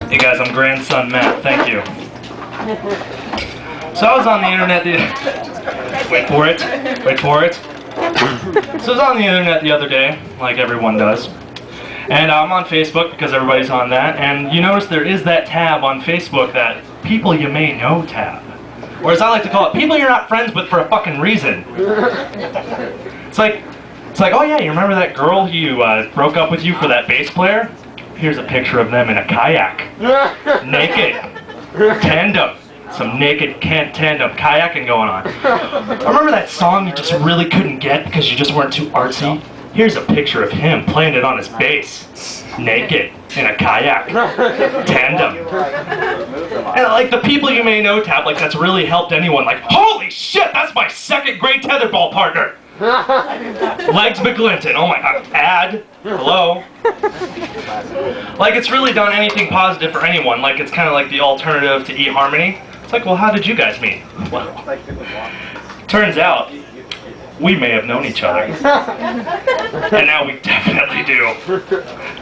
Hey guys, I'm grandson Matt. Thank you. So I was on the internet. Wait for it. Wait for it. So I was on the internet the other day, like everyone does. And I'm on Facebook because everybody's on that. And you notice there is that tab on Facebook, that people you may know tab. Or as I like to call it, people you're not friends with for a fucking reason. It's like, oh yeah, you remember that girl who broke up with you for that bass player? Here's a picture of them in a kayak. Naked. Tandem. Some naked tandem kayaking going on. Remember that song you just really couldn't get because you just weren't too artsy? Here's a picture of him playing it on his bass. Naked. In a kayak. Tandem. And like the people you may know tab, like that's really helped anyone. Like, holy shit, that's my second grade tetherball partner. Legs McGlinton, oh my god, ad, hello. Like it's really done anything positive for anyone, like it's kind of like the alternative to eHarmony. It's like, well, how did you guys meet? Well, turns out, we may have known each other. And now we definitely do.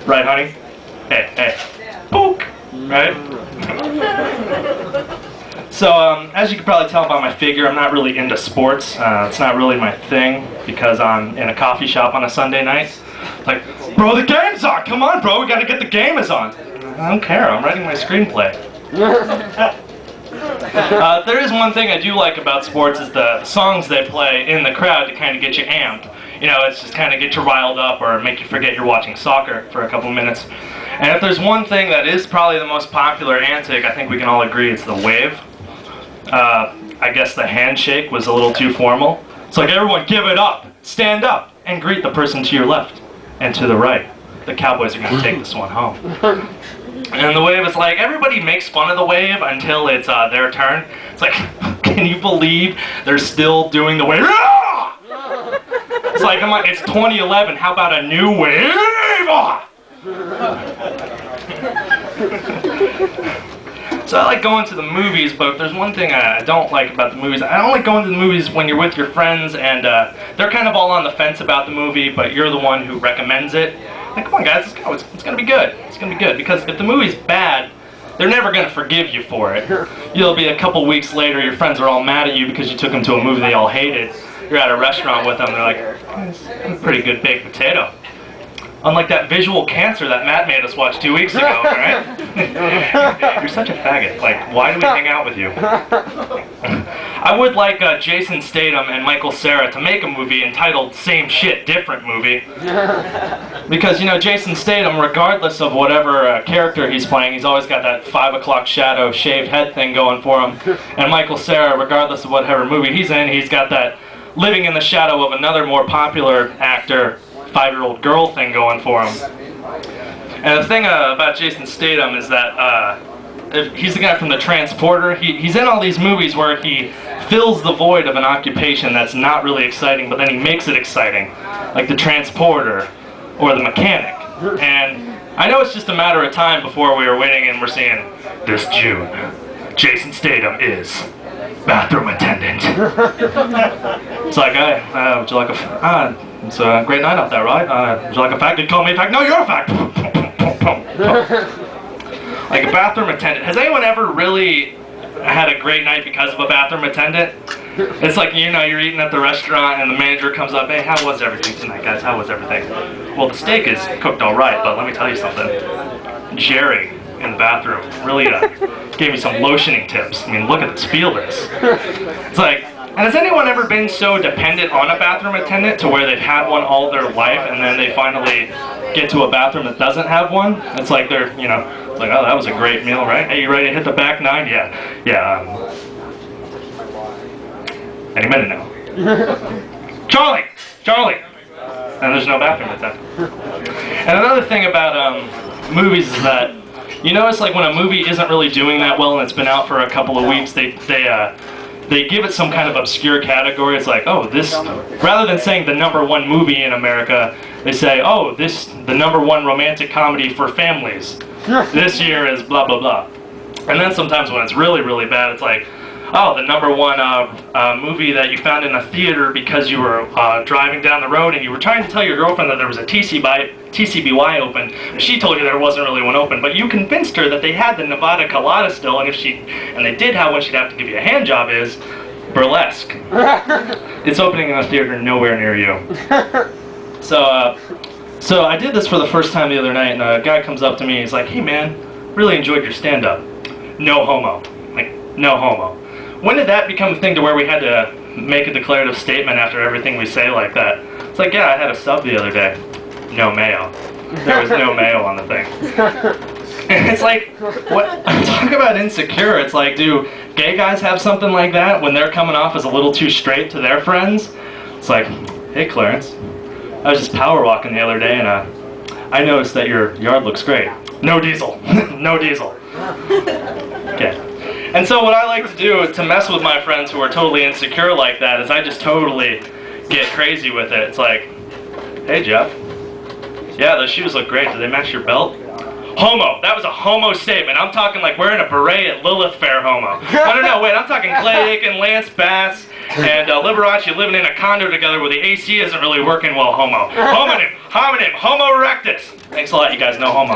Right, honey? Hey, book, right? So, as you can probably tell by my figure, I'm not really into sports. It's not really my thing because I'm in a coffee shop on a Sunday night. Like, bro, the game's on! Come on, bro, we gotta get the game is on! I don't care, I'm writing my screenplay. There is one thing I do like about sports is the songs they play in the crowd to kind of get you amped. You know, it's just kind of get you riled up or make you forget you're watching soccer for a couple minutes. And if there's one thing that is probably the most popular antic, I think we can all agree it's the wave. I guess the handshake was a little too formal. It's like, everyone give it up, stand up, and greet the person to your left and to the right. The Cowboys are going to take this one home. And the wave is like, everybody makes fun of the wave until it's their turn. It's like, can you believe they're still doing the wave? It's like, it's 2011, how about a new wave? So I like going to the movies, but if there's one thing I don't like about the movies, I don't like going to the movies when you're with your friends and they're kind of all on the fence about the movie, but you're the one who recommends it. Like, come on guys, let's go, it's gonna be good. It's gonna be good, because if the movie's bad, they're never gonna forgive you for it. You'll be a couple weeks later, your friends are all mad at you because you took them to a movie they all hated. You're at a restaurant with them, they're like, that's a pretty good baked potato. Unlike that visual cancer that Matt made us watch 2 weeks ago, right? You're such a faggot. Like, why do we hang out with you? I would like Jason Statham and Michael Cera to make a movie entitled Same Shit, Different Movie. Because, you know, Jason Statham, regardless of whatever character he's playing, he's always got that 5 o'clock shadow shaved head thing going for him. And Michael Cera, regardless of whatever movie he's in, he's got that living in the shadow of another more popular actor, 5-year-old girl thing going for him. And the thing about Jason Statham is that he's the guy from The Transporter. He's in all these movies where he fills the void of an occupation that's not really exciting, but then he makes it exciting, like The Transporter or The Mechanic. And I know it's just a matter of time before we were waiting and we're seeing, this June, Jason Statham is bathroom attendant. It's like, hey, would you like a... it's a great night out there, right? Would you like a fact? Did you call me a fact? No, you're a fact! Like a bathroom attendant. Has anyone ever really had a great night because of a bathroom attendant? It's like, you know, you're eating at the restaurant and the manager comes up, hey, how was everything tonight, guys? How was everything? Well, the steak is cooked all right, but let me tell you something. Jerry in the bathroom really gave me some lotioning tips. I mean, look at this, feel this. It's like, and has anyone ever been so dependent on a bathroom attendant to where they've had one all their life and then they finally get to a bathroom that doesn't have one? It's like they're, you know, like, oh, that was a great meal, right? Hey, you ready to hit the back nine? Yeah. Any minute now. Charlie! And there's no bathroom attendant. And another thing about movies is that you notice, like, when a movie isn't really doing that well and it's been out for a couple of weeks, they give it some kind of obscure category. It's like, oh, this, rather than saying the #1 movie in America, they say, oh, this, the #1 romantic comedy for families. This year is blah, blah, blah. And then sometimes when it's really, really bad, it's like, Oh, the number one movie that you found in a theater because you were driving down the road and you were trying to tell your girlfriend that there was a TCBY open. She told you there wasn't really one open, but you convinced her that they had the Nevada Colada still, and if they did have one, she'd have to give you a hand job. Is Burlesque. It's opening in a theater nowhere near you. So I did this for the first time the other night, and a guy comes up to me. He's like, "Hey man, really enjoyed your stand-up. No homo." Like, no homo. When did that become a thing to where we had to make a declarative statement after everything we say like that? It's like, yeah, I had a sub the other day. No mayo. There was no mayo on the thing. And it's like, what? Talk about insecure. It's like, do gay guys have something like that when they're coming off as a little too straight to their friends? It's like, hey Clarence, I was just power walking the other day and I noticed that your yard looks great. No diesel. No diesel. Okay. And so what I like to do to mess with my friends who are totally insecure like that is I just totally get crazy with it. It's like, hey Jeff, yeah, those shoes look great. Do they match your belt? Homo. That was a homo statement. I'm talking like wearing a beret at Lilith Fair homo. No, wait, I'm talking Clay Aiken, Lance Bass, and Liberace living in a condo together where the AC isn't really working well homo. Homonym, homonym, homo erectus. Thanks a lot, you guys know homo.